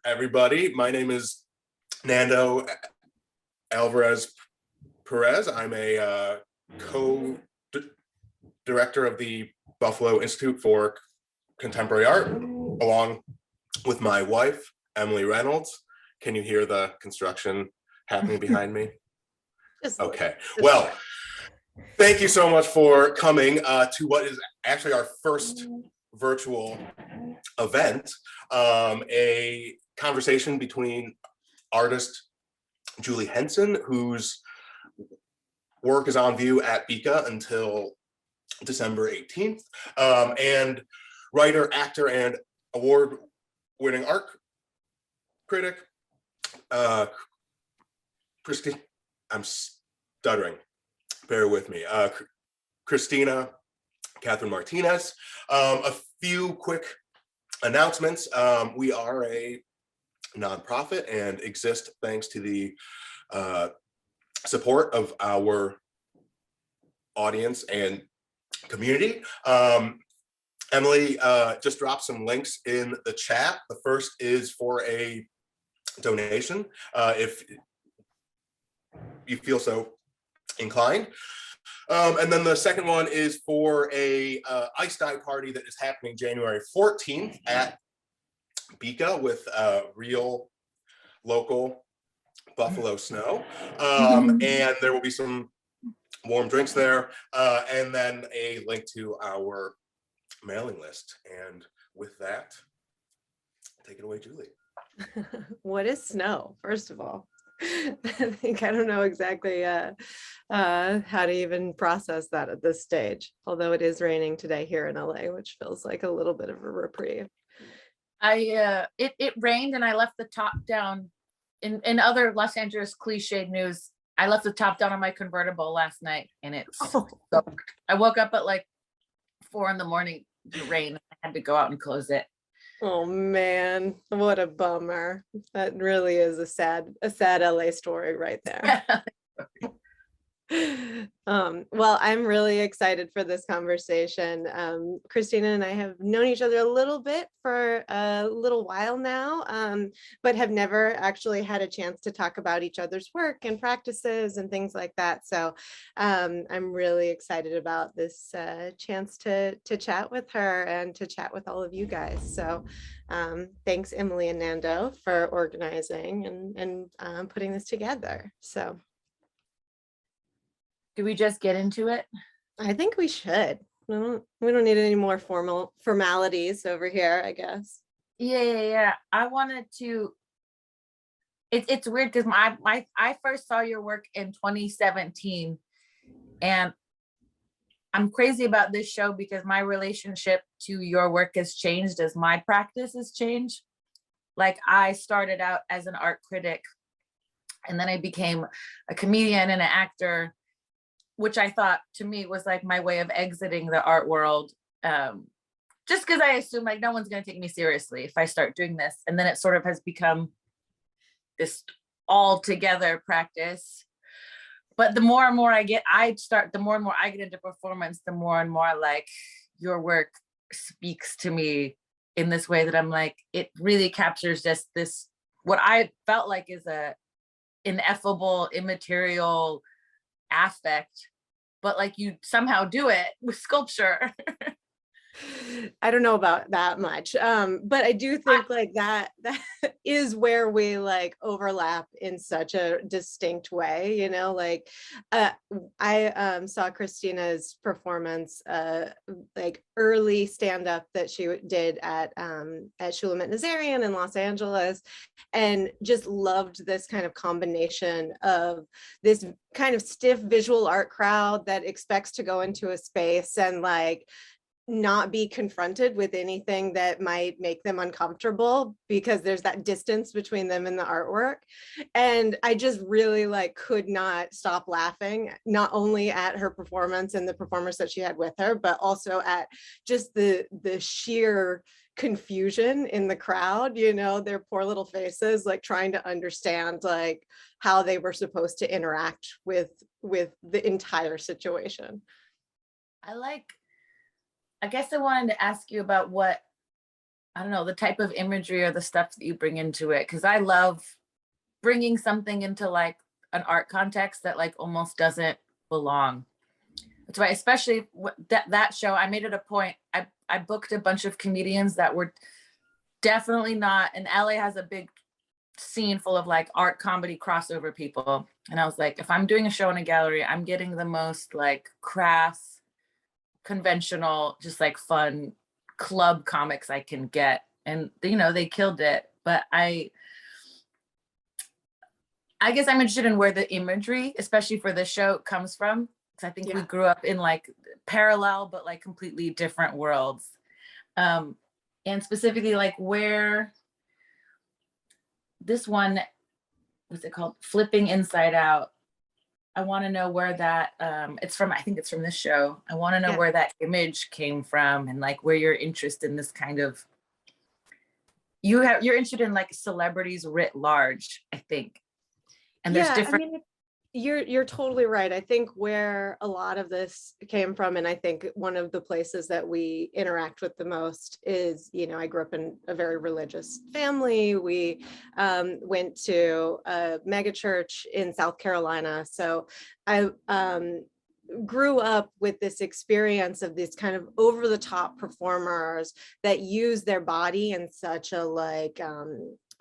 everybody. My name is Nando Alvarez Perez. I'm a co-director of the Buffalo Institute for Contemporary Art, along with my wife, Emily Reynolds. Can you hear the construction happening behind me? Okay, well, thank you so much for coming to what is actually our first virtual event, a conversation between artist Julie Henson, whose work is on view at BICA until December 18th, and writer, actor, and award-winning art critic, Christina, I'm stuttering, bear with me, Christina Catherine Martinez. A few quick announcements. We are a nonprofit and exist thanks to the support of our audience and community. Emily just dropped some links in the chat. The first is for a donation, if you feel so inclined. And then the second one is for a ice dye party that is happening January 14th at BICA with real local Buffalo snow. And there will be some warm drinks there, and then a link to our mailing list. And with that, take it away, Julie. What is snow, first of all? I don't know exactly how to even process that at this stage, although it is raining today here in LA, which feels like a little bit of a reprieve. It rained and I left the top down. In other Los Angeles cliched news, I left the top down on my convertible last night and it's soaked. I woke up at like 4 a.m. to rain. I had to go out and close it. Oh man, what a bummer. That really is a sad LA story right there. Well, I'm really excited for this conversation. Christina and I have known each other a little bit for a little while now, but have never actually had a chance to talk about each other's work and practices and things like that. So I'm really excited about this chance to chat with her and to chat with all of you guys. So thanks, Emily and Nando, for organizing and putting this together. So. Do we just get into it? I think we should. We don't need any more formalities over here, I guess. Yeah. I wanted to. It's weird because I first saw your work in 2017, and I'm crazy about this show because my relationship to your work has changed as my practice has changed. Like I started out as an art critic, and then I became a comedian and an actor, which I thought to me was like my way of exiting the art world. Just because I assume like no one's going to take me seriously if I start doing this. And then it sort of has become this all together practice. But the more and more the more and more I get into performance, the more and more like your work speaks to me in this way that I'm like, it really captures just this, what I felt like is a ineffable, immaterial aspect, but like you somehow do it with sculpture. I don't know about that much, but I do think like that is where we like overlap in such a distinct way, you know, like I saw Christina's performance, like early stand-up that she did at Shulamit Nazarian in Los Angeles, and just loved this kind of combination of this kind of stiff visual art crowd that expects to go into a space and like not be confronted with anything that might make them uncomfortable because there's that distance between them and the artwork. And I just really like could not stop laughing, not only at her performance and the performers that she had with her, but also at just the sheer confusion in the crowd, you know, their poor little faces, like trying to understand like how they were supposed to interact with the entire situation. I guess I wanted to ask you about what I don't know, the type of imagery or the stuff that you bring into it. Cause I love bringing something into like an art context that like almost doesn't belong. That's why, especially that show, I made it a point. I booked a bunch of comedians that were definitely not, and LA has a big scene full of like art comedy crossover people. And I was like, if I'm doing a show in a gallery, I'm getting the most like crass, conventional, just like fun club comics I can get. And you know, they killed it. But I guess I'm interested in where the imagery, especially for this show, comes from. Because I think we grew up in like parallel, but like completely different worlds. And specifically like where this one, what's it called? Flipping Inside Out. I want to know where that, it's from, I think it's from this show. I want to know where that image came from and like where your interest in this kind of, you're interested in like celebrities writ large, I think. And there's different. I mean, you're totally right. I think where a lot of this came from, and I think one of the places that we interact with the most is, you know, I grew up in a very religious family. We went to a mega church in South Carolina. So I grew up with this experience of these kind of over the top performers that use their body in such a like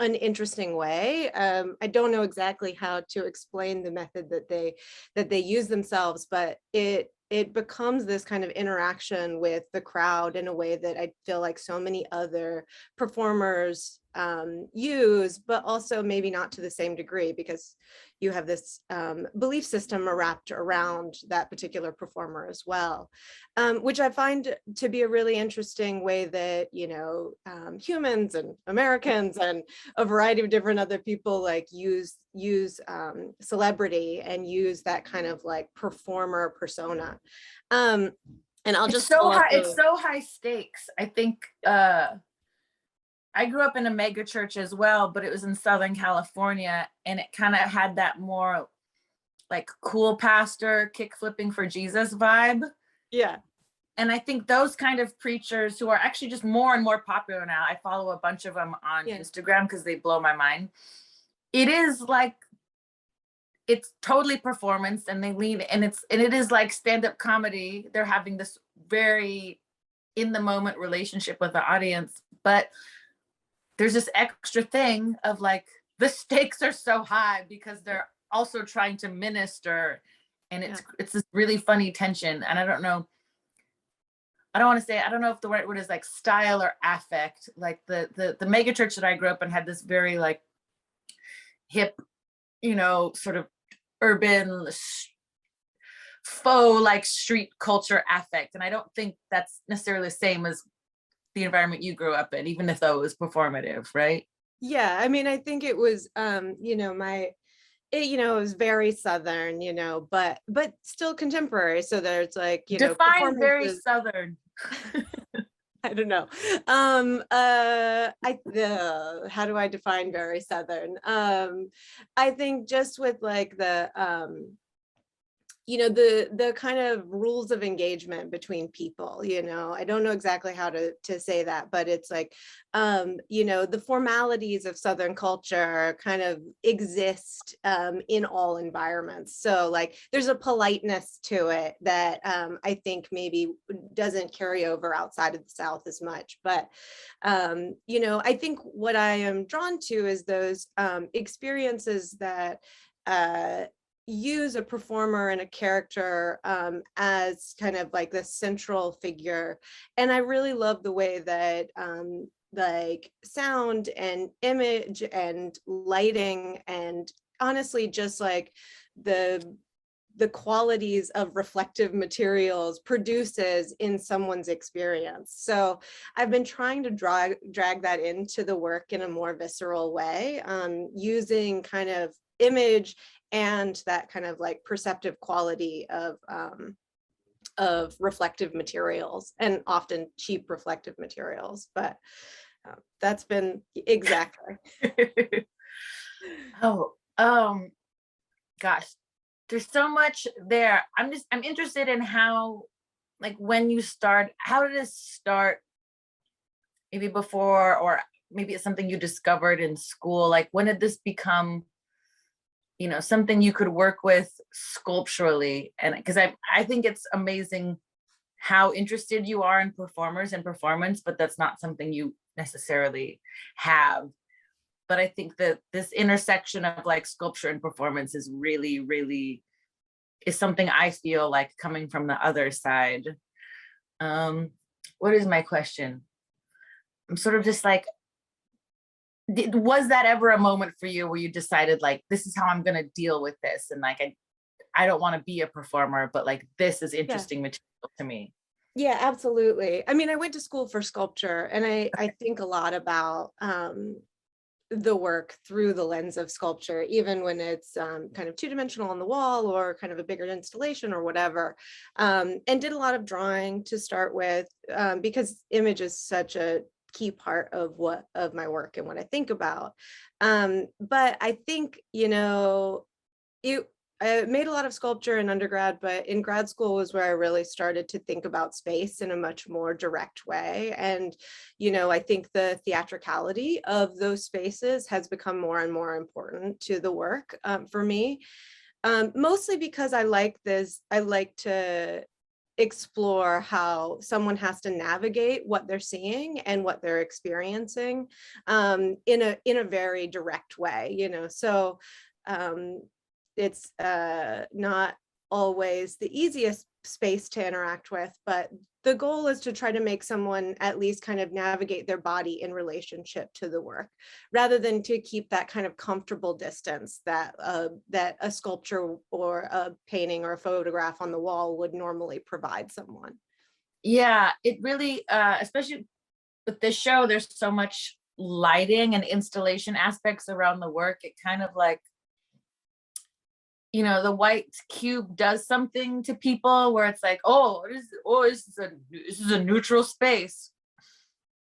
an interesting way. I don't know exactly how to explain the method that they use themselves, but it becomes this kind of interaction with the crowd in a way that I feel like so many other performers use, but also maybe not to the same degree, because you have this belief system wrapped around that particular performer as well, which I find to be a really interesting way that, you know, humans and Americans and a variety of different other people like use celebrity and use that kind of like performer persona. And I'll just it's so high stakes. I think I grew up in a mega church as well, but it was in Southern California, and it kind of had that more like cool pastor kick flipping for Jesus vibe. Yeah. And I think those kind of preachers who are actually just more and more popular now, I follow a bunch of them on Instagram because they blow my mind. It is like, it's totally performance, and they lean, and it is like stand-up comedy. They're having this very in the moment relationship with the audience, but there's this extra thing of like, the stakes are so high because they're also trying to minister, and it's this really funny tension. And I don't know if the right word is like style or affect. Like the mega church that I grew up in had this very like hip, you know, sort of urban faux like street culture affect. And I don't think that's necessarily the same as the environment you grew up in, even if though it was performative, right? Yeah, I mean, I think it was, you know, it was very Southern, you know, but still contemporary. So there's like, you know, define very Southern. I don't know. How do I define very Southern? I think just with like the, you know, the kind of rules of engagement between people, you know, I don't know exactly how to say that, but it's like, you know, the formalities of Southern culture kind of exist in all environments. So like, there's a politeness to it that I think maybe doesn't carry over outside of the South as much. But, you know, I think what I am drawn to is those experiences that, use a performer and a character as kind of like the central figure. And I really love the way that like sound and image and lighting and honestly just like the qualities of reflective materials produces in someone's experience. So I've been trying to drag that into the work in a more visceral way, using kind of image and that kind of like perceptive quality of reflective materials, and often cheap reflective materials. But that's been exactly. Gosh, there's so much there. I'm interested in how, like, when you start, how did it start maybe before, or maybe it's something you discovered in school? Like, when did this become, you know, something you could work with sculpturally? And because I think it's amazing how interested you are in performers and performance, but that's not something you necessarily have. But I think that this intersection of like sculpture and performance is really, really is something I feel like coming from the other side. What is my question? I'm sort of just like, was that ever a moment for you where you decided like, this is how I'm going to deal with this? And like, I don't want to be a performer, but like, this is interesting material to me. Yeah, absolutely. I mean, I went to school for sculpture, and I think a lot about the work through the lens of sculpture, even when it's kind of two-dimensional on the wall or kind of a bigger installation or whatever, and did a lot of drawing to start with, because image is such a key part of my work and what I think about. But I think, you know, I made a lot of sculpture in undergrad, but in grad school was where I really started to think about space in a much more direct way. And, you know, I think the theatricality of those spaces has become more and more important to the work for me, mostly because I like to explore how someone has to navigate what they're seeing and what they're experiencing in a very direct way, you know. So it's not always the easiest space to interact with, but the goal is to try to make someone at least kind of navigate their body in relationship to the work, rather than to keep that kind of comfortable distance that that a sculpture or a painting or a photograph on the wall would normally provide someone. Yeah, it really, especially with this show, there's so much lighting and installation aspects around the work. It kind of like, you know, the white cube does something to people where it's like, oh, this is a neutral space.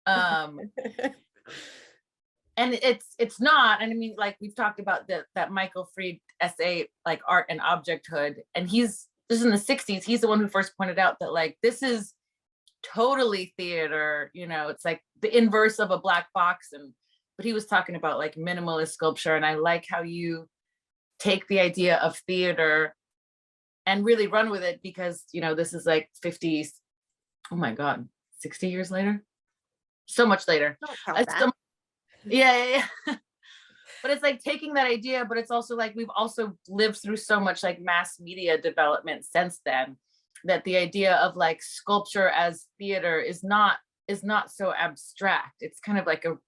And it's not. And I mean, like we've talked about that Michael Fried essay, like Art and Objecthood, and this is in the 60s. He's the one who first pointed out that like, this is totally theater, you know, it's like the inverse of a black box. But he was talking about like minimalist sculpture. And I like how you take the idea of theater and really run with it, because, you know, this is like 50s, oh my God, 60 years later, so much later. Yeah. But it's like taking that idea, but it's also like, we've also lived through so much like mass media development since then, that the idea of like sculpture as theater is not so abstract. It's kind of like a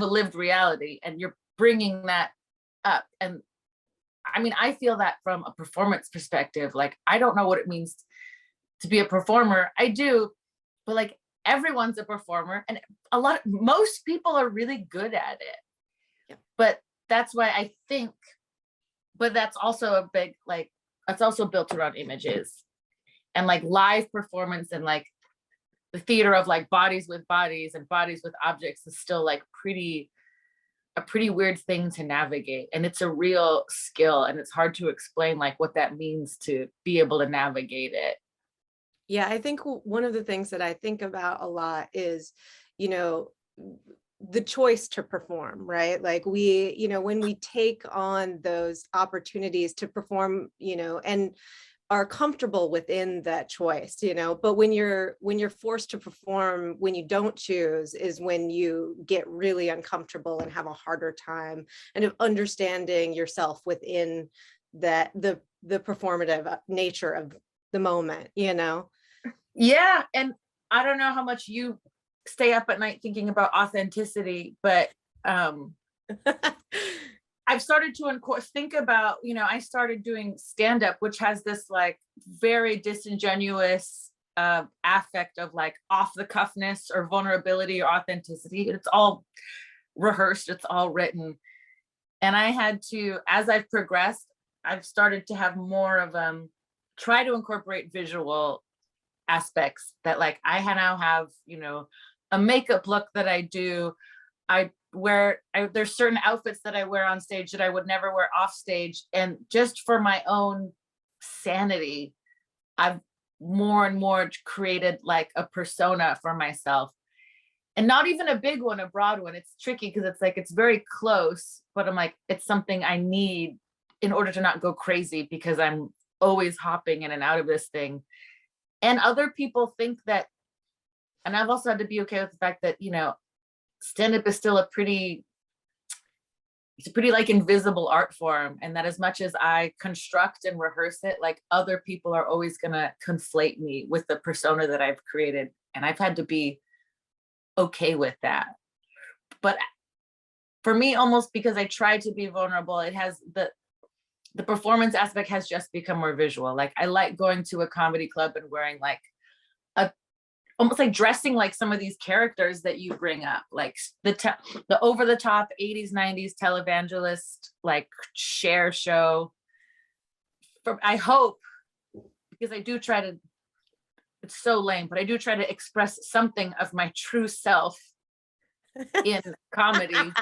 lived reality, and you're bringing that up. And I mean, I feel that from a performance perspective. Like, I don't know what it means to be a performer. I do, but like, everyone's a performer, and most people are really good at it. Yeah. But that's why I think, but that's also a big, like, that's also built around images and like live performance, and like the theater of like bodies with bodies and bodies with objects is still like a pretty weird thing to navigate. And it's a real skill, and it's hard to explain like what that means to be able to navigate it. Yeah, I think one of the things that I think about a lot is, you know, the choice to perform, right? Like we, you know, when we take on those opportunities to perform, you know, and are comfortable within that choice, you know, but when you're forced to perform when you don't choose is when you get really uncomfortable and have a harder time and of understanding yourself within that the performative nature of the moment, you know. Yeah, and I don't know how much you stay up at night thinking about authenticity, but I've started to think about, you know, I started doing stand-up, which has this like very disingenuous affect of like off the cuffness or vulnerability or authenticity. It's all rehearsed, it's all written. And I had to, as I've progressed, I've started to have more of try to incorporate visual aspects, that like I now have, you know, a makeup look that I do. There's certain outfits that I wear on stage that I would never wear off stage. And just for my own sanity, I've more and more created like a persona for myself. and not even a big one, a broad one. It's tricky because it's like, it's very close, but I'm like, it's something I need in order to not go crazy because I'm always hopping in and out of this thing. And other people think that, and I've also had to be okay with the fact that, stand-up is still it's a pretty like invisible art form. And that as much as I construct and rehearse it, like other people are always gonna conflate me with the persona that I've created. And I've had to be okay with that. But for me, almost because I tried to be vulnerable, it has the performance aspect has just become more visual. Like I like going to a comedy club and wearing like almost like dressing like some of these characters that you bring up, like the over the top 80s, 90s televangelist, like share show. I hope, because I do try to, it's so lame, but I do try to express something of my true self in comedy.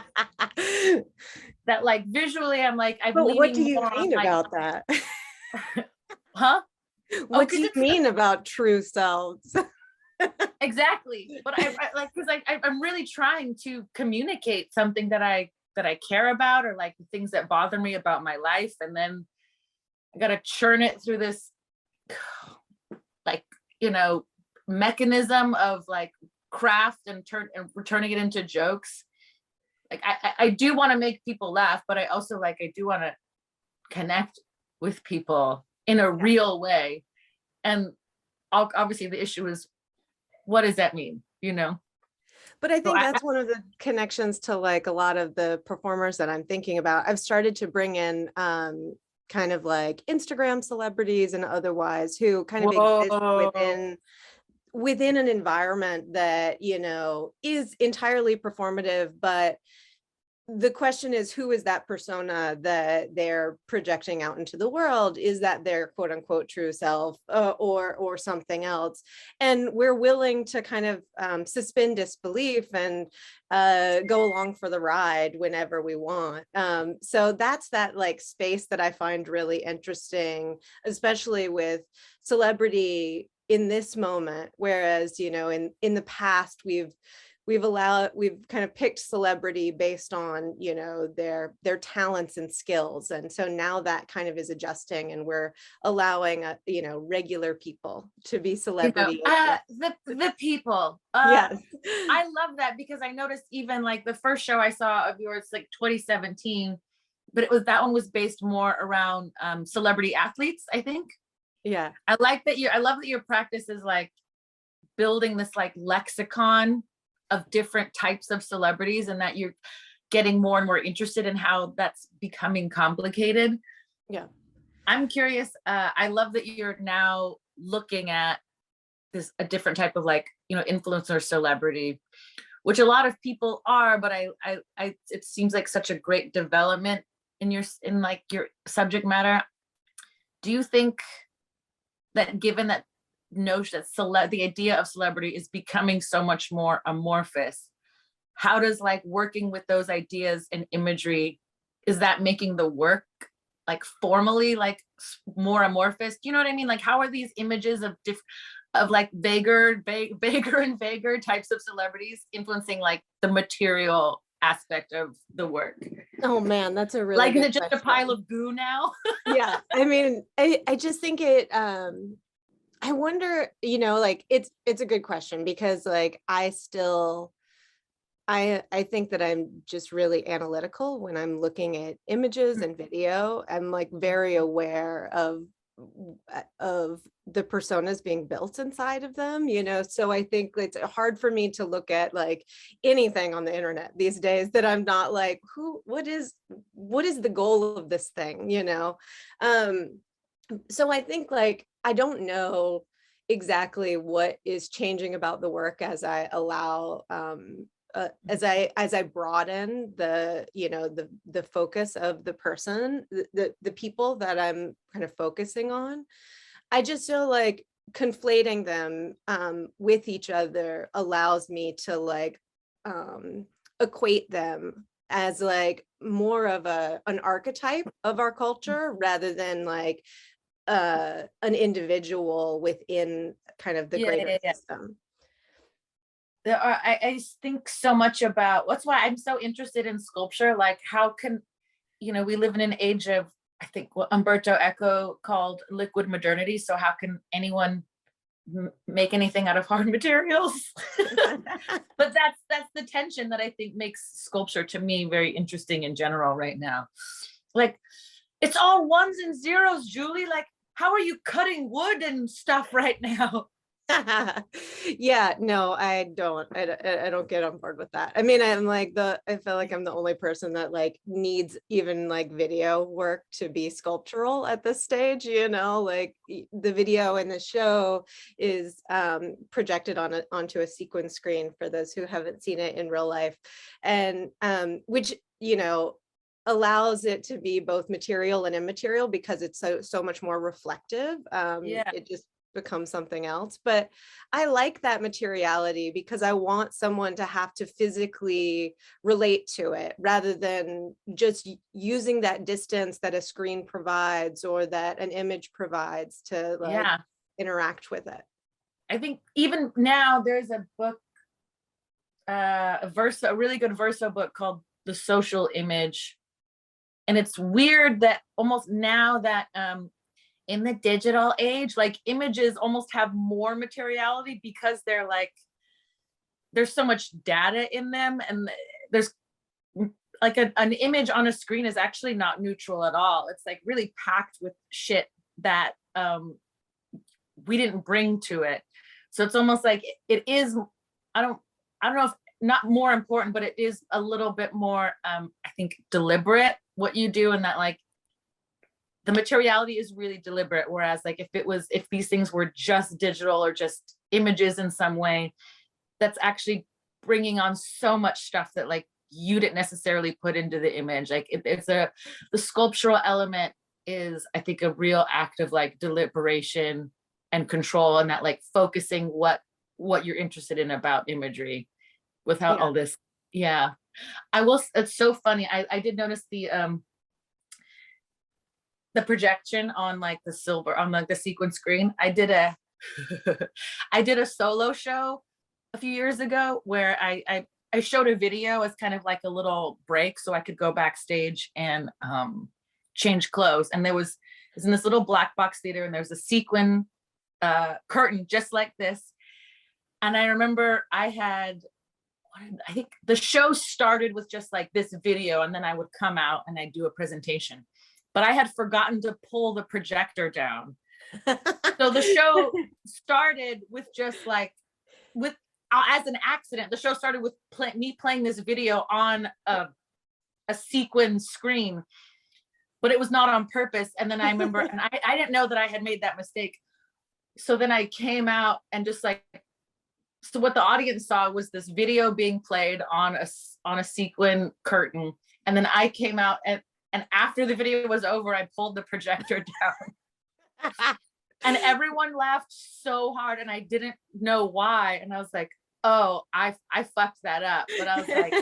That like visually, I'm like, I'm But what do leaning you more on mean like, about that? huh? What do 'cause you it's- mean about true selves? Exactly. But I like, because I'm really trying to communicate something that I care about, or like the things that bother me about my life. And then I got to churn it through this like, mechanism of like craft and turning it into jokes. Like I do want to make people laugh, but I also like, I do want to connect with people in a real way. And obviously the issue is, what does that mean? But I So think that's one of the connections to like a lot of the performers that I'm thinking about. I've started to bring in kind of like Instagram celebrities and otherwise who kind of exist within an environment that, is entirely performative, but the question is, who is that persona that they're projecting out into the world? Is that their quote unquote true self or something else? And we're willing to kind of suspend disbelief and go along for the ride whenever we want. So that's that like space that I find really interesting, especially with celebrity in this moment. Whereas, in the past, we've kind of picked celebrity based on, their talents and skills. And so now that kind of is adjusting, and we're allowing, regular people to be celebrity. the people. Yes. I love that, because I noticed even like the first show I saw of yours, like 2017, but that one was based more around celebrity athletes, I think. Yeah. I love that your practice is like building this like lexicon of different types of celebrities, and that you're getting more and more interested in how that's becoming complicated. Yeah. I'm curious. I love that you're now looking at a different type of like, influencer celebrity, which a lot of people are, but it seems like such a great development in like your subject matter. Do you think that, given that notion that the idea of celebrity is becoming so much more amorphous, how does like working with those ideas and imagery, is that making the work like formally like more amorphous? Do you know what I mean? Like, how are these images of like vaguer and vaguer types of celebrities influencing like the material aspect of the work? Oh man, that's a really like, is good it just question. a pile of goo now? Yeah. I mean, I just think it, I wonder, like it's a good question, because like I think that I'm just really analytical when I'm looking at images and video. I'm like very aware of the personas being built inside of them, so I think it's hard for me to look at like anything on the internet these days that I'm not like, what is the goal of this thing, so I think like I don't know exactly what is changing about the work as I allow as I broaden the the focus of the person, the people that I'm kind of focusing on. I just feel like conflating them with each other allows me to like equate them as like more of an archetype of our culture rather than like an individual within kind of the greater system. I just think so much about, that's why I'm so interested in sculpture. Like, how can, we live in an age of, I think what Umberto Eco called liquid modernity. So how can anyone make anything out of hard materials? But that's the tension that I think makes sculpture, to me, very interesting in general right now. Like, it's all ones and zeros, Julie. Like, how are you cutting wood and stuff right now? Yeah, no, I don't get on board with that. I mean, I feel like I'm the only person that like needs even like video work to be sculptural at this stage, like the video in the show is projected onto a sequin screen for those who haven't seen it in real life. And which, allows it to be both material and immaterial because it's so much more reflective. Yeah. It just becomes something else. But I like that materiality because I want someone to have to physically relate to it rather than just using that distance that a screen provides or that an image provides to like interact with it. I think even now there's a book, a really good Verso book called The Social Image. And it's weird that almost now that in the digital age, like images almost have more materiality because they're like, there's so much data in them, and there's like an image on a screen is actually not neutral at all. It's like really packed with shit that we didn't bring to it. So it's almost like it is, I don't know if not more important, but it is a little bit more, I think, deliberate what you do, and that like the materiality is really deliberate. Whereas like if these things were just digital or just images in some way, that's actually bringing on so much stuff that like you didn't necessarily put into the image. Like the sculptural element is, I think, a real act of like deliberation and control, and that like focusing what you're interested in about imagery without all this. Yeah. It's so funny. I did notice the projection on like the silver, on like the sequin screen. I did a solo show a few years ago where I showed a video as kind of like a little break so I could go backstage and change clothes. And it was in this little black box theater, and there was a sequin curtain just like this. And I remember I think the show started with just like this video, and then I would come out and I'd do a presentation. But I had forgotten to pull the projector down. So the show started with just like, as an accident, the show started with me playing this video on a sequin screen, but it was not on purpose. And then I remember, and I didn't know that I had made that mistake. So then I came out and just like, so what the audience saw was this video being played on a sequin curtain. And then I came out and after the video was over, I pulled the projector down. And everyone laughed so hard, and I didn't know why. And I was like, oh, I fucked that up. But I was like,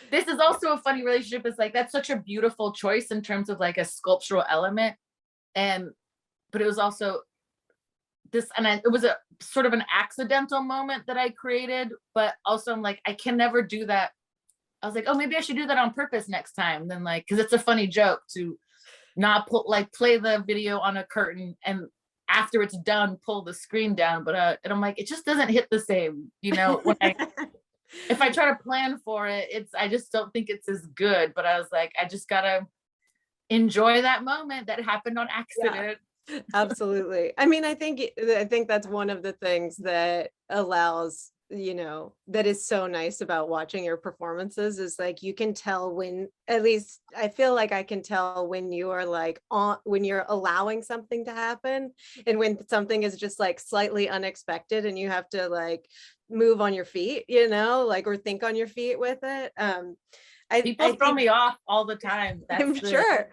this is also a funny relationship. It's like, that's such a beautiful choice in terms of like a sculptural element. But it was also this, and it was a sort of an accidental moment that I created, but also I'm like, I can never do that. I was like, oh, maybe I should do that on purpose next time. Then like, cause it's a funny joke to not play the video on a curtain and after it's done, pull the screen down. But and I'm like, it just doesn't hit the same, when if I try to plan for it, I just don't think it's as good. But I was like, I just gotta enjoy that moment that happened on accident. Yeah, absolutely. I mean, I think that's one of the things that allows, that is so nice about watching your performances is like, you can tell when, at least I feel like I can tell when you are like when you're allowing something to happen, and when something is just like slightly unexpected and you have to like move on your feet, like, or think on your feet with it. People throw me off all the time. I'm sure.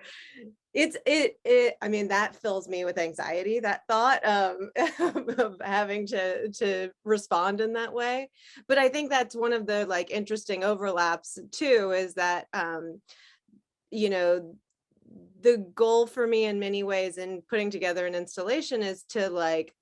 I mean, that fills me with anxiety, that thought of having to respond in that way. But I think that's one of the like interesting overlaps too, is that, the the goal for me in many ways in putting together an installation is to like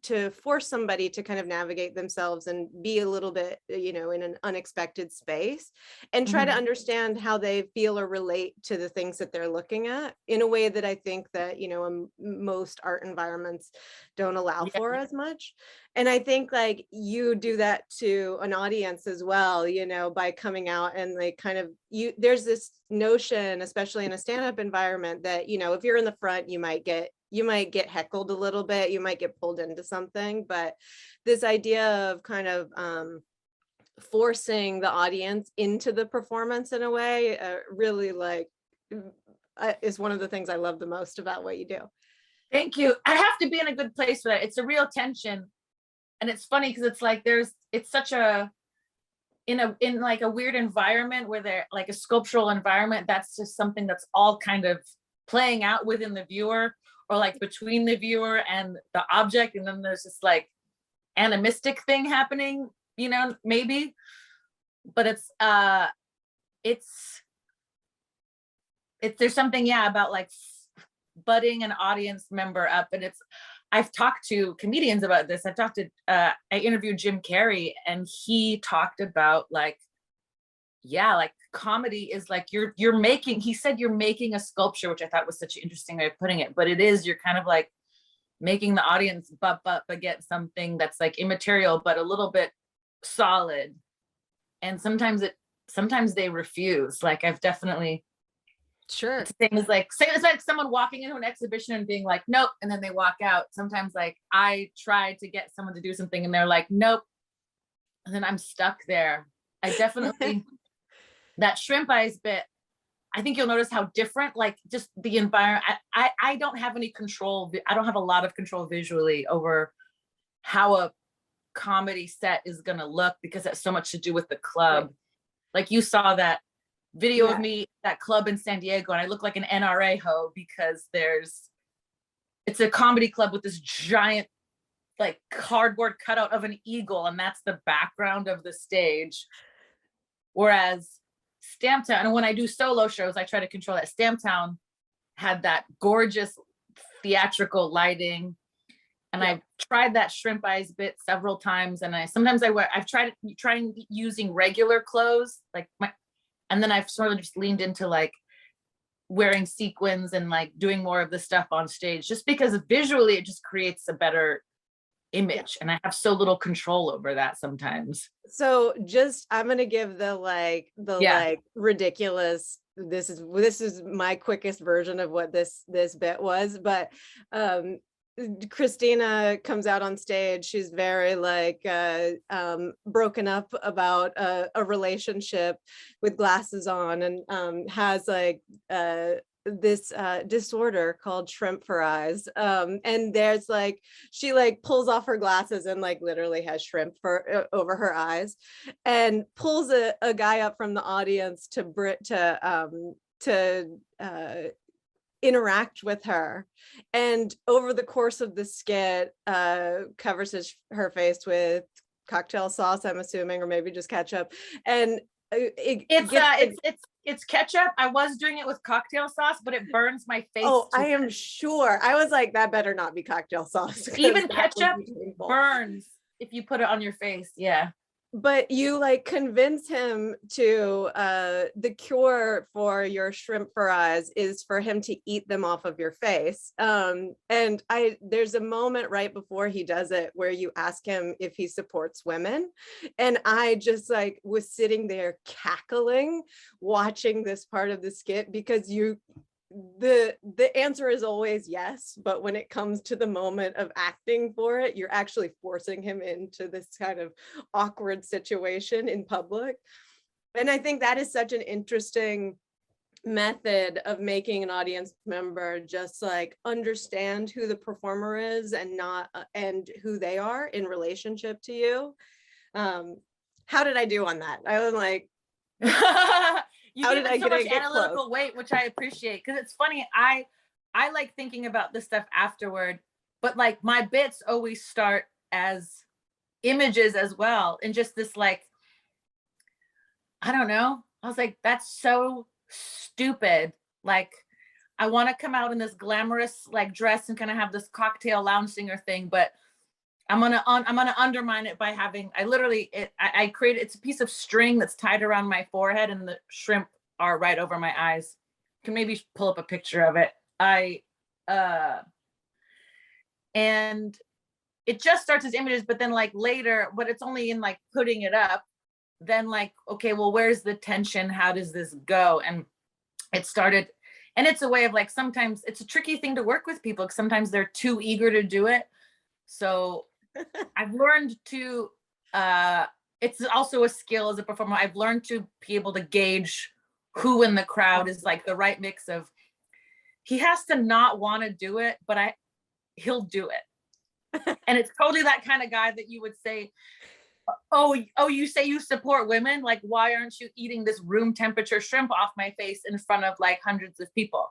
to force somebody to kind of navigate themselves and be a little bit, you know, in an unexpected space, and try to Mhm. understand how they feel or relate to the things that they're looking at in a way that I think that, you know, most art environments don't allow Yeah. for as much. And I think like you do that to an audience as well, you know, by coming out and like kind of there's this notion, especially in a stand-up environment, that, you know, if you're in the front, you might get heckled a little bit, you might get pulled into something. But this idea of kind of forcing the audience into the performance in a way, really like is one of the things I love the most about what you do. Thank you. I have to be in a good place for that. It's a real tension. And it's funny because it's like it's such a in like a weird environment where they're like a sculptural environment, that's just something that's all kind of playing out within the viewer, or like between the viewer and the object. And then there's this like animistic thing happening, you know, maybe. But it's there's something, yeah, about like budding an audience member up. And I've talked to comedians about this. I interviewed Jim Carrey, and he talked about like, yeah, like comedy is like you're making, he said you're making a sculpture, which I thought was such an interesting way of putting it, but it is, you're kind of like making the audience butt up against something that's like immaterial, but a little bit solid. And sometimes they refuse. Like I've definitely, Sure. it's like someone walking into an exhibition and being like, nope, and then they walk out. Sometimes like I try to get someone to do something and they're like, nope, and then I'm stuck there. I definitely, that shrimp eyes bit, I think you'll notice how different, like just the environment, I don't have any control. I don't have a lot of control visually over how a comedy set is going to look, because that's so much to do with the club. Right. Like you saw that video of me, that club in San Diego, and I look like an NRA hoe because it's a comedy club with this giant like cardboard cutout of an eagle, and that's the background of the stage. Whereas Stamptown, and when I do solo shows, I try to control that. Stamptown had that gorgeous theatrical lighting, and I've tried that shrimp eyes bit several times. And I've tried using regular clothes, like and then I've sort of just leaned into like wearing sequins and like doing more of the stuff on stage, just because visually it just creates a better image. And I have so little control over that sometimes. So I'm going to give the like ridiculous, this is my quickest version of what this bit was, but Christina comes out on stage. She's very like broken up about a relationship with glasses on, and has like this disorder called shrimp for eyes. And there's like, she like pulls off her glasses and like literally has shrimp for over her eyes, and pulls a guy up from the audience to interact with her, and over the course of the skit covers her face with cocktail sauce, I'm assuming, or maybe just ketchup, and it's ketchup. I was doing it with cocktail sauce, but it burns my face. Oh, I am sure. I was like, that better not be cocktail sauce. Even ketchup burns if you put it on your face. Yeah. But you like convince him to the cure for your shrimp for eyes is for him to eat them off of your face. And there's a moment right before he does it where you ask him if he supports women, and I just like was sitting there cackling watching this part of the skit, because the answer is always yes, but when it comes to the moment of acting for it, you're actually forcing him into this kind of awkward situation in public. And I think that is such an interesting method of making an audience member just like understand who the performer is and who they are in relationship to you. How did I do on that? I was like, you gave it so much analytical weight, which I appreciate, because it's funny. I like thinking about this stuff afterward, but like my bits always start as images as well, and just this like, I don't know. I was like, that's so stupid. Like, I want to come out in this glamorous like dress and kind of have this cocktail lounge singer thing, but I'm gonna undermine it by having, I created, it's a piece of string that's tied around my forehead and the shrimp are right over my eyes. You can maybe pull up a picture of it. And it just starts as images, but then like later, but it's only in like putting it up, then like, okay, well, where's the tension? How does this go? And it started, and it's a way of like, sometimes it's a tricky thing to work with people because sometimes they're too eager to do it. So I've learned to, it's also a skill as a performer. I've learned to be able to gauge who in the crowd is like the right mix of, he has to not want to do it, but he'll do it. And it's totally that kind of guy that you would say, oh, you say you support women? Like, why aren't you eating this room temperature shrimp off my face in front of like hundreds of people?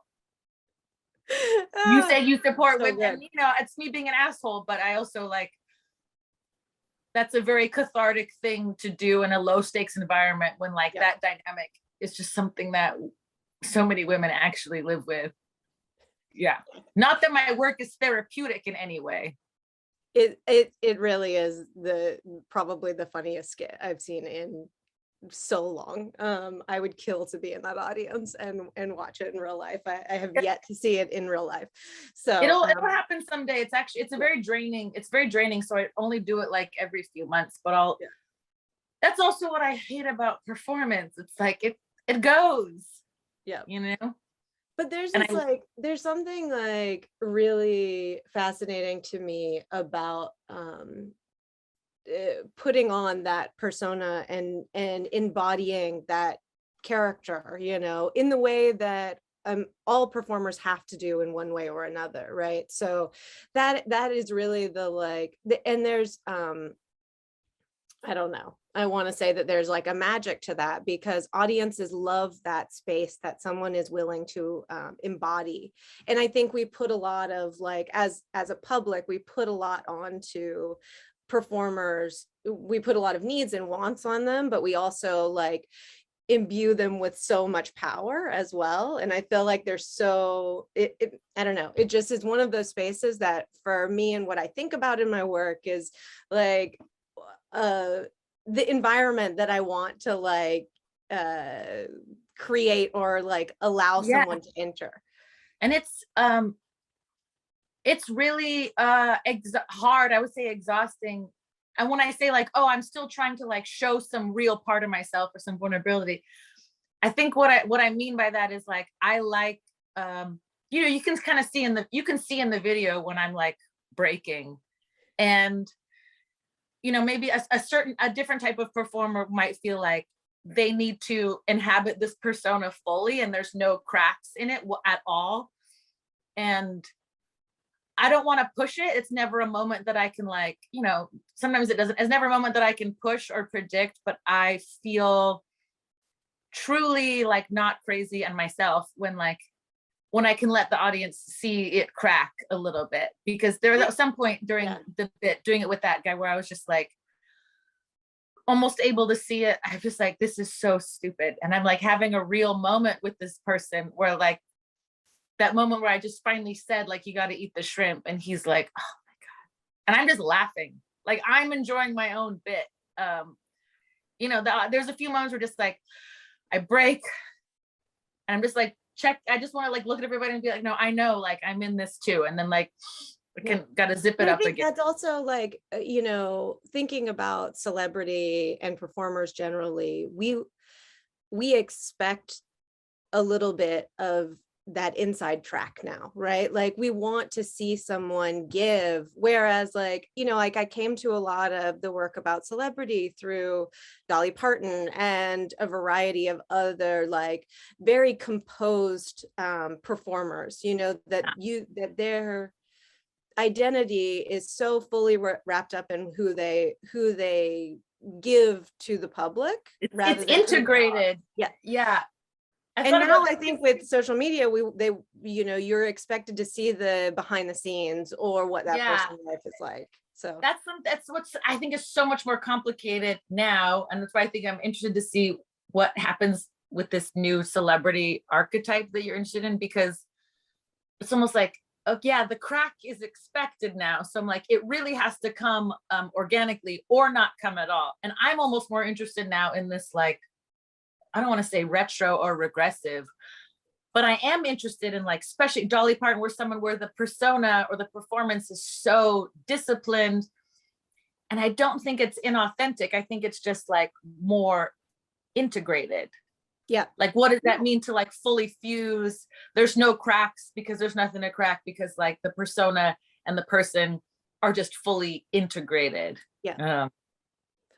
You say you support so women, good. you know, it's me being an asshole, but I also like, that's a very cathartic thing to do in a low stakes environment when like that dynamic is just something that so many women actually live with. Yeah. Not that my work is therapeutic in any way. It really is probably the funniest skit I've seen in so long. I would kill to be in that audience and watch it in real life. I have yet to see it in real life. So it'll happen someday. It's very draining. So I only do it like every few months, but that's also what I hate about performance. It's like it goes. Yeah. You know? But there's something like really fascinating to me about putting on that persona and embodying that character, you know, in the way that all performers have to do in one way or another, right? So that is really and there's I don't know. I want to say that there's like a magic to that because audiences love that space that someone is willing to embody. And I think we put a lot of like, as a public, we put a lot onto performers. We put a lot of needs and wants on them, but we also like imbue them with so much power as well. And I feel like there's I don't know, it just is one of those spaces that for me and what I think about in my work is like, the environment that I want to like create or like allow someone to enter. And it's really hard, I would say exhausting. And when I say like, oh, I'm still trying to like show some real part of myself or some vulnerability, I think what I mean by that is like, I like you know, you can kind of see in the video when I'm like breaking. And you know, maybe a different type of performer might feel like they need to inhabit this persona fully and there's no cracks in it at all. And I don't want to push it. It's never a moment that I can like, you know, sometimes it's never a moment that I can push or predict, but I feel truly like not crazy and myself when I can let the audience see it crack a little bit, because there was some point during the bit doing it with that guy where I was just like almost able to see it. I'm just like, this is so stupid. And I'm like having a real moment with this person where like that moment where I just finally said like, you got to eat the shrimp. And he's like, oh my God. And I'm just laughing. Like I'm enjoying my own bit. You know, there's a few moments where just like, I break and I'm just like, I just want to like look at everybody and be like, no, I know, like I'm in this too. And then like, gotta zip it up again. That's also like, you know, thinking about celebrity and performers generally, we expect a little bit of that inside track now, right? Like we want to see someone give, whereas like, you know, like I came to a lot of the work about celebrity through Dolly Parton and a variety of other like very composed performers, you know, that their identity is so fully wrapped up in who they give to the public. It's integrated. Yeah. And now I think with social media, you know, you're expected to see the behind the scenes or what that person's life is like. So that's what's I think is so much more complicated now, and that's why I think I'm interested to see what happens with this new celebrity archetype that you're interested in, because it's almost like, oh yeah, the crack is expected now. So I'm like, it really has to come organically or not come at all. And I'm almost more interested now in this, like, I don't want to say retro or regressive, but I am interested in, like, especially Dolly Parton, where the persona or the performance is so disciplined. And I don't think it's inauthentic. I think it's just like more integrated. Yeah. Like, what does that mean to like fully fuse? There's no cracks because there's nothing to crack, because like the persona and the person are just fully integrated. Yeah.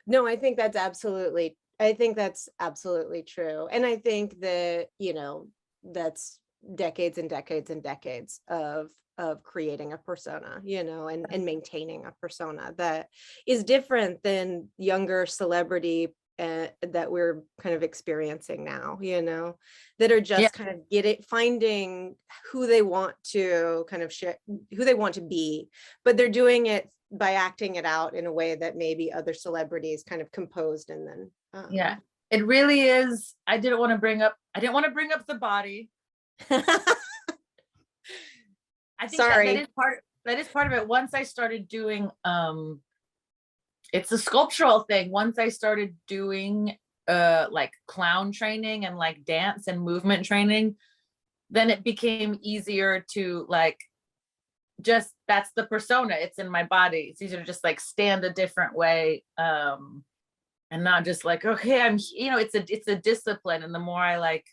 No, I think that's absolutely true. And I think that, you know, that's decades and decades and decades of creating a persona, you know, and maintaining a persona that is different than younger celebrity that we're kind of experiencing now, you know, that are just kind of finding who they want to kind of share, who they want to be, but they're doing it by acting it out in a way that maybe other celebrities kind of composed and then yeah, it really is. I didn't want to bring up the body. I think that is part of it. Once I started doing it's a sculptural thing. Once I started doing like clown training and like dance and movement training, then it became easier to like, just, that's the persona, it's in my body. It's easier to just like stand a different way, and not just like, okay, I'm, you know, it's a discipline. And the more I like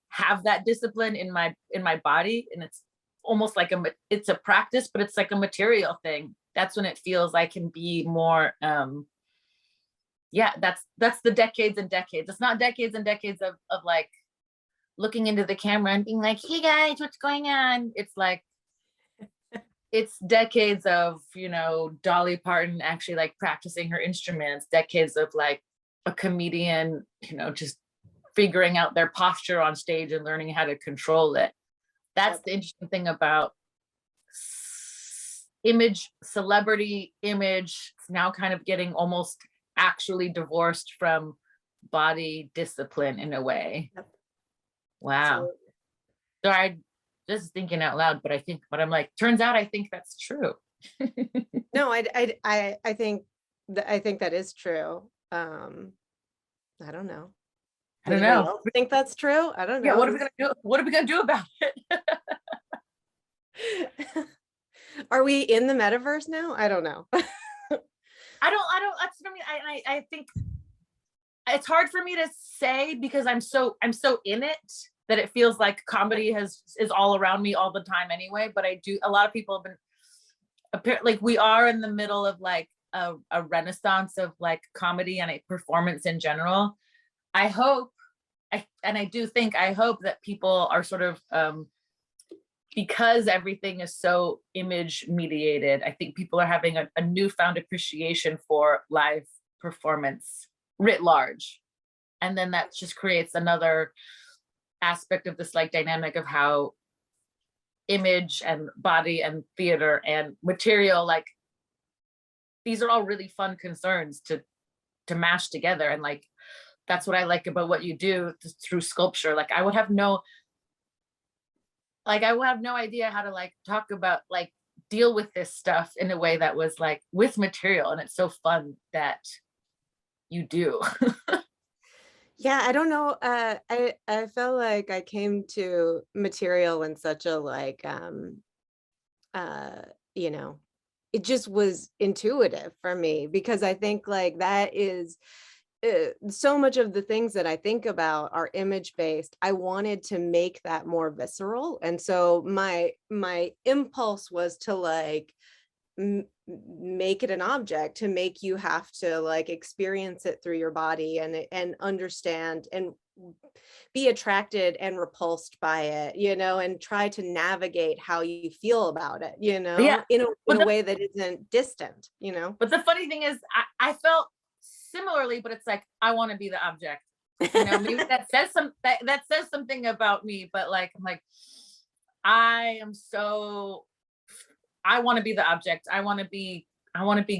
have that discipline in my body, and it's almost like it's a practice, but it's like a material thing. That's when it feels I can be more, yeah, that's the decades and decades. It's not decades and decades of like looking into the camera and being like, hey guys, what's going on? It's like, it's decades of, you know, Dolly Parton actually like practicing her instruments, decades of like a comedian, you know, just figuring out their posture on stage and learning how to control it. That's the interesting thing about celebrity image. It's now kind of getting almost actually divorced from body discipline in a way. Yep. Wow. So I just thinking out loud, but I'm like, turns out I think that's true. No, I think that is true. I don't know. I don't know. Else think that's true? I don't know. Yeah, what are we gonna do? What are we gonna do about it? Are we in the metaverse now? I don't know. I don't, that's what I mean. I think it's hard for me to say because I'm so in it that it feels like comedy is all around me all the time anyway. But a lot of people have been, like, we are in the middle of like a renaissance of like comedy and a performance in general. I hope that people are sort of, because everything is so image mediated, I think people are having a newfound appreciation for live performance writ large. And then that just creates another aspect of this like dynamic of how image and body and theater and material, like, these are all really fun concerns to mash together. And like, that's what I like about what you do through sculpture. Like, I would have no idea how to like talk about, like, deal with this stuff in a way that was like with material. And it's so fun that you do. Yeah, I don't know. I felt like I came to material in such a like, you know, it just was intuitive for me, because I think like that is so much of the things that I think about are image based. I wanted to make that more visceral. And so my impulse was to like make it an object, to make you have to like experience it through your body and understand and be attracted and repulsed by it, you know, and try to navigate how you feel about it, you know, Yeah. in a way that isn't distant, you know. But the funny thing is, I felt similarly, but it's like, I want to be the object, you know. Maybe that says something about me, but like, I'm like, I want to be the object. I want to be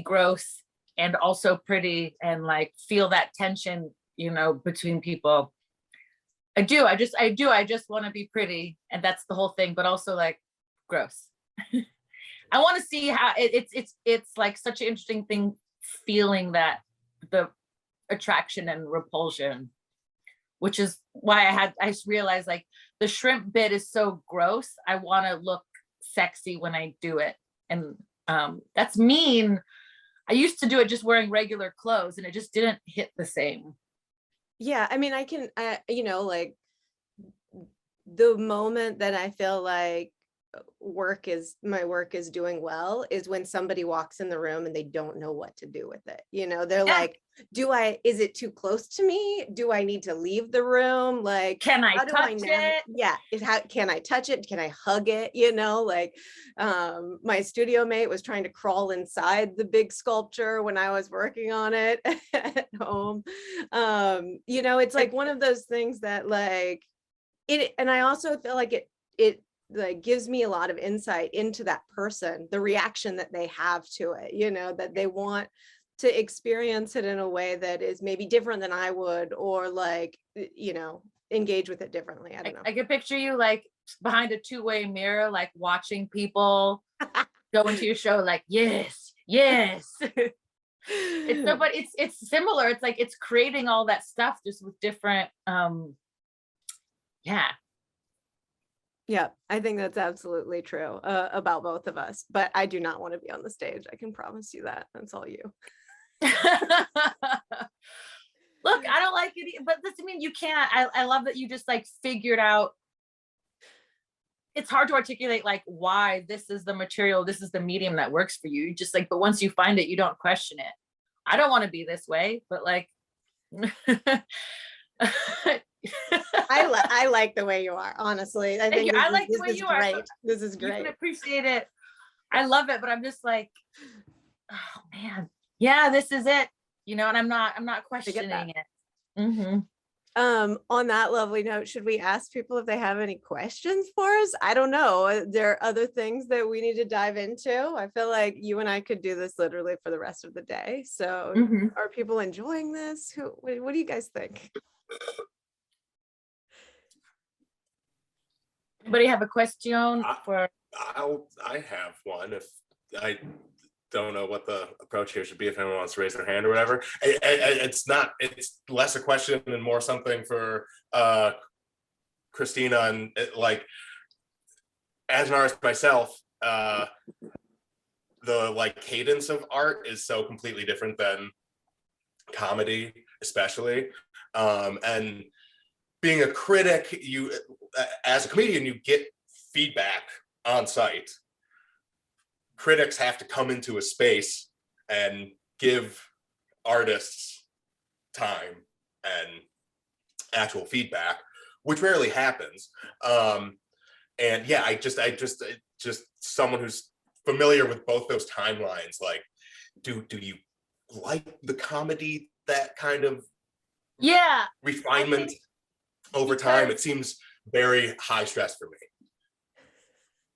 gross and also pretty, and like feel that tension, you know, between people. I just want to be pretty, and that's the whole thing. But also like, gross. I want to see how it's like such an interesting thing, feeling that the attraction and repulsion, which is why I just realized like the shrimp bit is so gross. I want to look sexy when I do it. And that's mean. I used to do it just wearing regular clothes and it just didn't hit the same. Yeah, I mean, like the moment that I feel like my work is doing well is when somebody walks in the room and they don't know what to do with it. They're Yeah. like, is it too close to me? Do I need to leave the room? Like, Can I how do touch it? Yeah. Can I touch it? Can I hug it? Like, my studio mate was trying to crawl inside the big sculpture when I was working on it at home. It's like one of those things that like and I also feel like it like gives me a lot of insight into that person, the reaction that they have to it, that they want to experience it in a way that is maybe different than I would, or like, engage with it differently. I don't know. I can picture you like behind a two-way mirror, like watching people go into your show, like, yes. It's so, but it's similar. It's like, it's creating all that stuff just with different, Yeah, I think that's absolutely true about both of us, but I do not want to be on the stage. I can promise you that. That's all you. Look, I don't like it, but this, I mean, you can't. I love that you just like figured out. It's hard to articulate like why this is the material, this is the medium that works for you. You just like, but once you find it, you don't question it. I don't want to be this way, but like, I like the way you are, honestly. I think I like the way you great. are. This is You great. can appreciate it. I love it, but I'm just like, oh man, yeah, this is it. And I'm not questioning it. Mm-hmm. On that lovely note, should we ask people if they have any questions for us? I don't know. There are other things that we need to dive into. I feel like you and I could do this literally for the rest of the day. So Are people enjoying this? What do you guys think? Anybody have a question for? I have one. If I don't know what the approach here should be, if anyone wants to raise their hand or whatever. It's less a question and more something for Christina, and like, as an artist myself, the like cadence of art is so completely different than comedy, especially, and being a critic, you as a comedian, you get feedback on site. Critics have to come into a space and give artists time and actual feedback, which rarely happens. And yeah, I just someone who's familiar with both those timelines, like, do you like the comedy, that kind of refinement over time? It seems very high stress for me.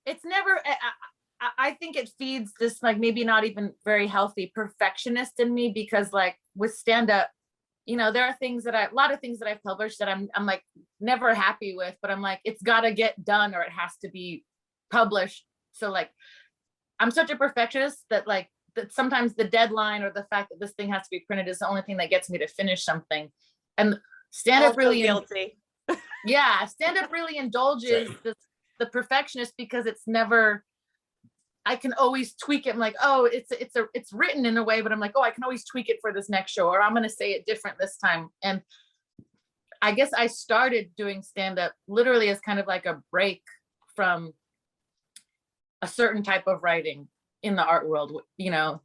It's never, I think it feeds this like maybe not even very healthy perfectionist in me, because like with stand-up, there are things that a lot of things that I've published that I'm like never happy with, but I'm like, it's got to get done or it has to be published. So like, I'm such a perfectionist that like that sometimes the deadline or the fact that this thing has to be printed is the only thing that gets me to finish something. And stand-up really guilty. Stand-up really indulges the perfectionist, because it's never, I can always tweak it. I'm like, oh, it's written in a way, but I'm like, oh, I can always tweak it for this next show, or I'm going to say it different this time. And I guess I started doing stand-up literally as kind of like a break from a certain type of writing in the art world, and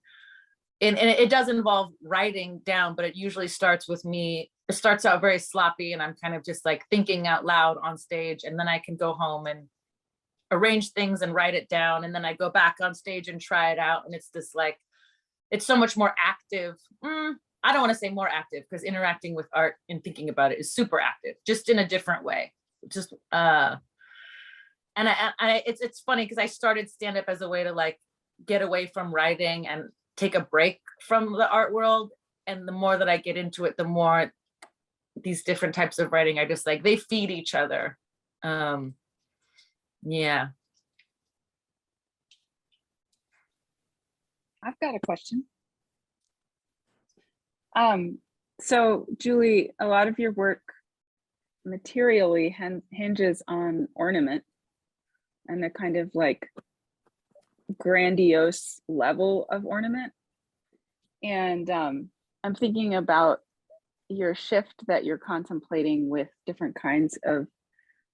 it does involve writing down, but it usually starts with me. It starts out very sloppy and I'm kind of just like thinking out loud on stage, and then I can go home and arrange things and write it down, and then I go back on stage and try it out, and it's this like, it's so much more active. I don't want to say more active, because interacting with art and thinking about it is super active, just in a different way. Just and it's funny because I started stand up as a way to like get away from writing and take a break from the art world, and the more that I get into it, the more these different types of writing are just like, they feed each other. Yeah. I've got a question. So Julie, a lot of your work materially hinges on ornament and a kind of like grandiose level of ornament. And I'm thinking about your shift that you're contemplating with different kinds of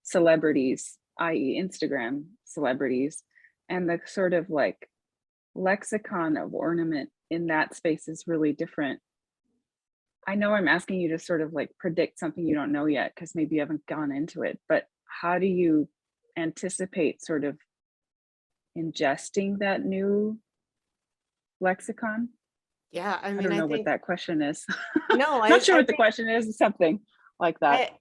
celebrities, i.e. Instagram celebrities, and the sort of like lexicon of ornament in that space is really different. I know I'm asking you to sort of like predict something you don't know yet, because maybe you haven't gone into it, but how do you anticipate sort of ingesting that new lexicon? Yeah, I I mean, don't know I what think, that question is. no, Not sure I what the question is, something like that.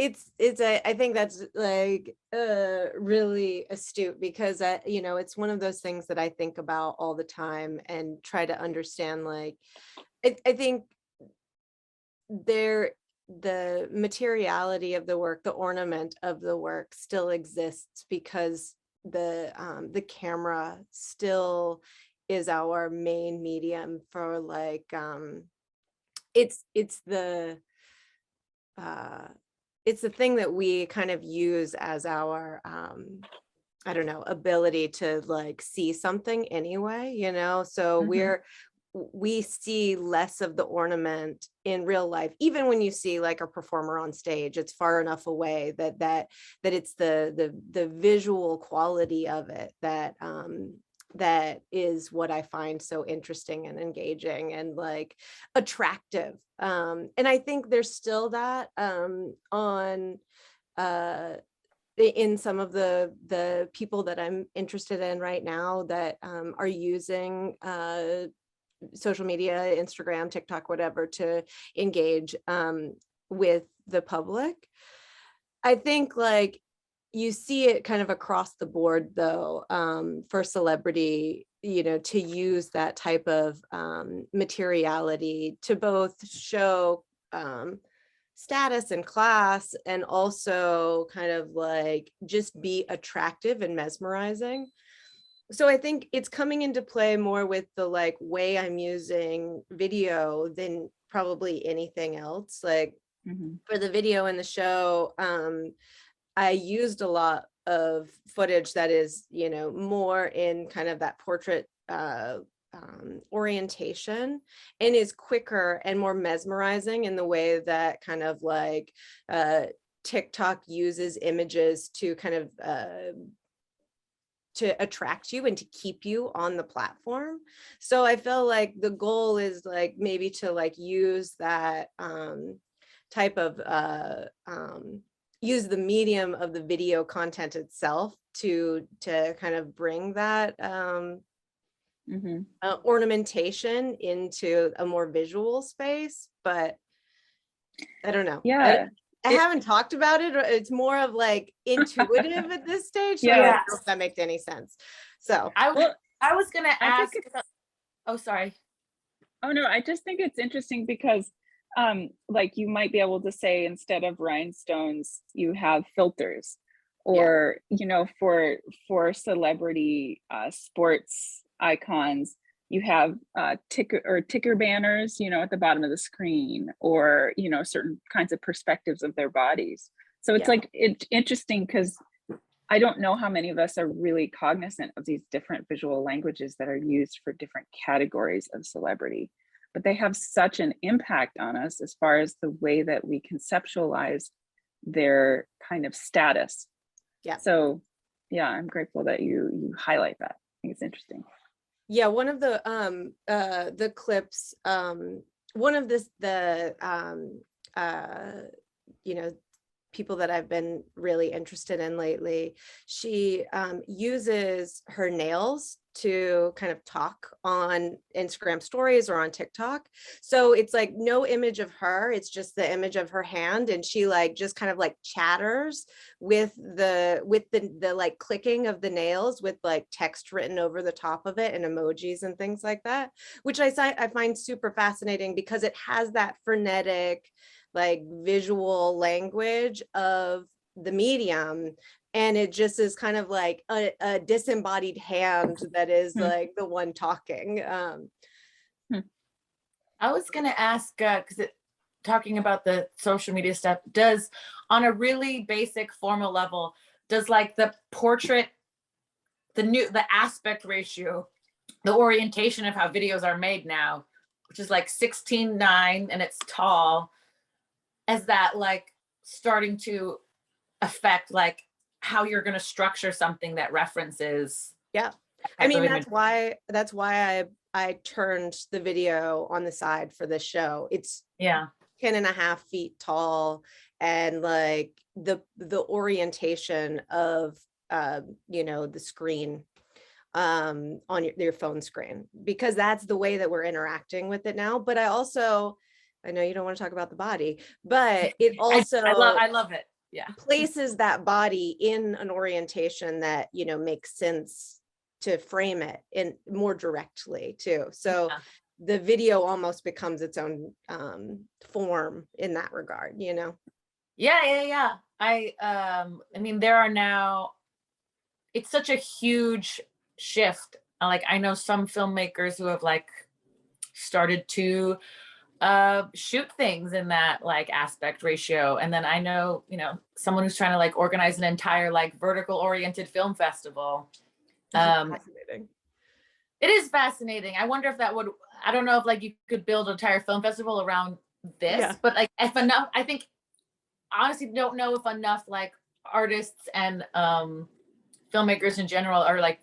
I think that's like really astute, because you know, it's one of those things that I think about all the time and try to understand. Like, I think the materiality of the work, the ornament of the work still exists, because the camera still is our main medium for like it's the thing that we kind of use as our I don't know, ability to like see something anyway, you know. So we see less of the ornament in real life. Even when you see like a performer on stage, it's far enough away that it's the visual quality of it that that is what I find so interesting and engaging and like attractive. And I think there's still that on in some of the people that I'm interested in right now that are using social media, Instagram, TikTok, whatever, to engage with the public. I think like you see it kind of across the board though, for celebrity, you know, to use that type of materiality to both show status and class, and also kind of like just be attractive and mesmerizing. So I think it's coming into play more with the like way I'm using video than probably anything else. Like for the video in the show, I used a lot of footage that is, you know, more in kind of that portrait orientation, and is quicker and more mesmerizing in the way that kind of like TikTok uses images to kind of to attract you and to keep you on the platform. So I feel like the goal is like maybe to like use that type of use the medium of the video content itself to kind of bring that ornamentation into a more visual space. But I don't know. Yeah. I haven't talked about it. It's more of like intuitive at this stage. So I Yeah. don't know if that makes any sense. So I was gonna ask. Oh, sorry. Oh no, I just think it's interesting because like you might be able to say, instead of rhinestones, you have filters, or you know, for celebrity sports icons, you have ticker banners, you know, at the bottom of the screen, or you know, certain kinds of perspectives of their bodies. So it's like it's interesting because I don't know how many of us are really cognizant of these different visual languages that are used for different categories of celebrity, but they have such an impact on us as far as the way that we conceptualize their kind of status. Yeah. So yeah, I'm grateful that you highlight that. I think it's interesting. Yeah, one of the clips, one of you know, people that I've been really interested in lately, she uses her nails to kind of talk on Instagram stories or on TikTok. So it's like no image of her, it's just the image of her hand, and she like just kind of like chatters with the like clicking of the nails, with like text written over the top of it and emojis and things like that, which I find super fascinating, because it has that frenetic like visual language of the medium, and it just is kind of like a disembodied hand that is like the one talking. I was gonna ask, because talking about the social media stuff, does on a really basic formal level, does like the portrait, the aspect ratio, the orientation of how videos are made now, which is like 16:9 and it's tall, is that like starting to affect like how you're going to structure something that references? Yeah. that I type mean, of that's why I turned the video on the side for this show. It's yeah 10.5 feet tall, and like the orientation of you know, the screen on your phone screen, because that's the way that we're interacting with it now. But I know you don't want to talk about the body, but it also I love it. Yeah. places that body in an orientation that, you know, makes sense to frame it in more directly too. So Yeah. the video almost becomes its own form in that regard, you know? Yeah. I mean, there are now, it's such a huge shift. Like I know some filmmakers who have like started to shoot things in that like aspect ratio. And then I know, you know, someone who's trying to like organize an entire like vertical oriented film festival. Fascinating. It is fascinating. I wonder if that would, I don't know if like you could build an entire film festival around this, Yeah. but like if enough, I think honestly don't know if enough like artists and filmmakers in general are like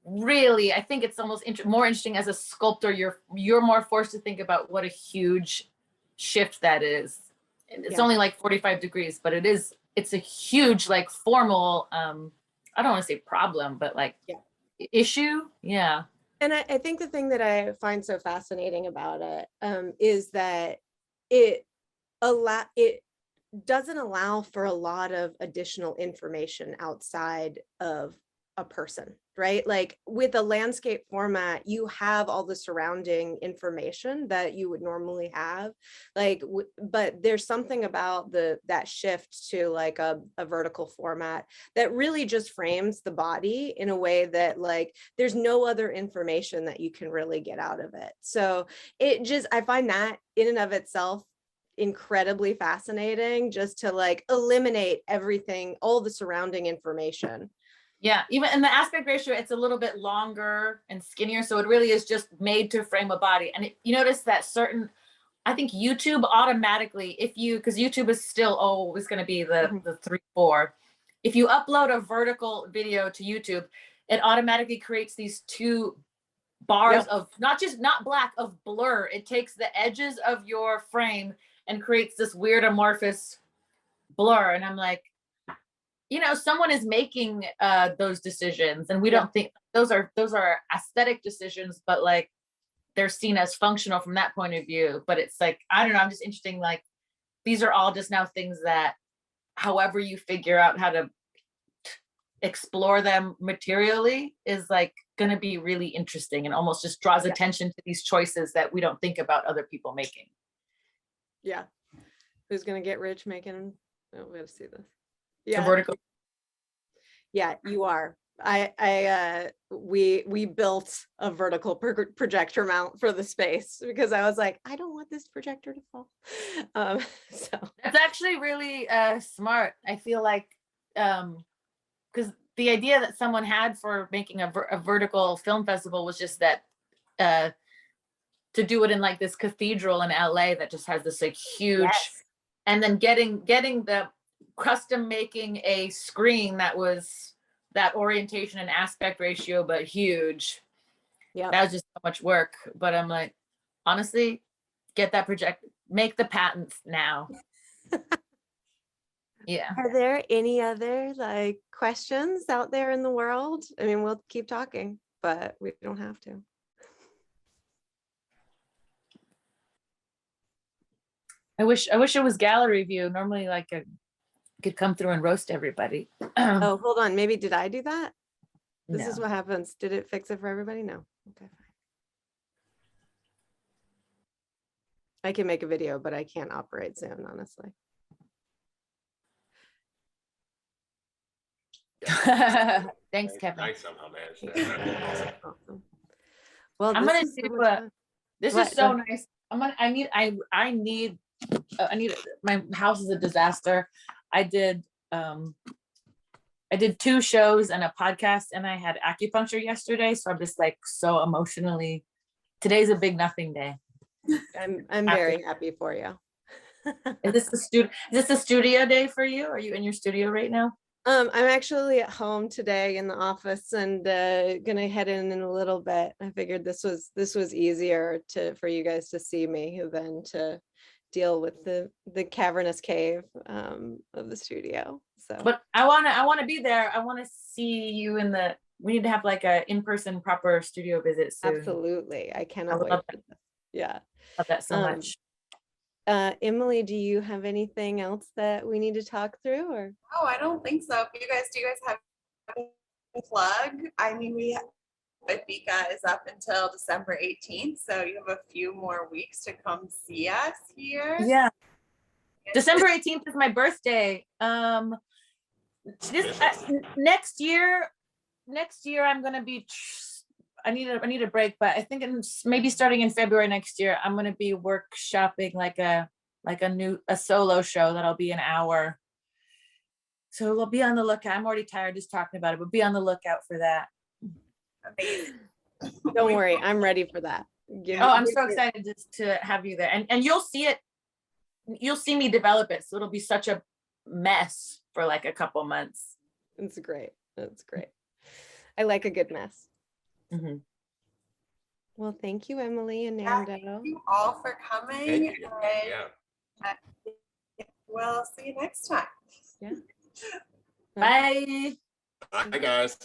really, I think it's almost more interesting as a sculptor. You're more forced to think about what a huge shift that is. It's Yeah. only like 45 degrees, but it's a huge like formal I don't want to say problem, but like Yeah. issue. Yeah. And I think the thing that I find so fascinating about it is that it doesn't allow for a lot of additional information outside of a person, right? Like with a landscape format, you have all the surrounding information that you would normally have, like, but there's something about that shift to like a vertical format that really just frames the body in a way that like there's no other information that you can really get out of it. So I find that in and of itself incredibly fascinating, just to like eliminate everything, all the surrounding information. Yeah, even in the aspect ratio, it's a little bit longer and skinnier. So it really is just made to frame a body. And you notice that I think YouTube automatically, because YouTube is still always going to be the 3:4. If you upload a vertical video to YouTube, it automatically creates these two bars of not black, of blur. It takes the edges of your frame and creates this weird amorphous blur. And I'm like, you know, someone is making those decisions, and we don't think those are aesthetic decisions, but like they're seen as functional from that point of view. But it's like, I don't know, I'm just interesting, like these are all just now things that however you figure out how to explore them materially is like going to be really interesting, and almost just draws attention to these choices that we don't think about other people making. Yeah. Who's gonna get rich making, oh, we gotta see this. Yeah. Vertical. Yeah, you are. We built a vertical projector mount for the space because I was like, I don't want this projector to fall. So that's actually really smart. I feel like because the idea that someone had for making a vertical film festival was just that to do it in like this cathedral in LA that just has this like huge, and then getting the custom making a screen that was that orientation and aspect ratio, but huge. Yeah, that was just so much work. But I'm like, honestly, get that make the patents now. Yeah. Are there any other like questions out there in the world? I mean, we'll keep talking, but we don't have to. I wish it was gallery view. Normally, like could come through and roast everybody. Oh, hold on. Maybe did I do that? This No. is what happens. Did it fix it for everybody? No. Okay, fine. I can make a video, but I can't operate Zoom, honestly. Thanks, Kevin. I somehow managed that. Awesome. Awesome. Well, I'm this gonna is so do much fun. this What? is so nice. I need my house is a disaster. I did 2 shows and a podcast, and I had acupuncture yesterday, so I'm just like so emotionally, today's a big nothing day. I'm very happy for you. Is this the studio day for you? Are you in your studio right now? I'm actually at home today in the office and gonna head in a little bit. I figured this was easier for you guys to see me than to deal with the cavernous cave of the studio. So, But I want to be there. I want to see you we need to have like a in-person proper studio visit soon. absolutely, I cannot would wait love for this. Yeah. Love that so Um, much. Emily, do you have anything else that we need to talk through, or? Oh, I don't think so. Do you guys have a plug? I mean, BICA is up until December 18th, so you have a few more weeks to come see us here. Yeah. December 18th is my birthday. Next year I'm gonna be. I need a break, but I think maybe starting in February next year, I'm gonna be workshopping like a solo show that'll be an hour. So we'll be on the lookout. I'm already tired just talking about it, but be on the lookout for that. Amazing. Don't worry, I'm ready for that. I'm so excited just to have you there, and you'll see it. You'll see me develop it, so it'll be such a mess for like a couple months. It's great. That's great. I like a good mess. Mm-hmm. Well, thank you, Emily and Yeah, Nando. thank you all for coming. Thank you. And we'll see you next time. Yeah. Bye. Bye, guys.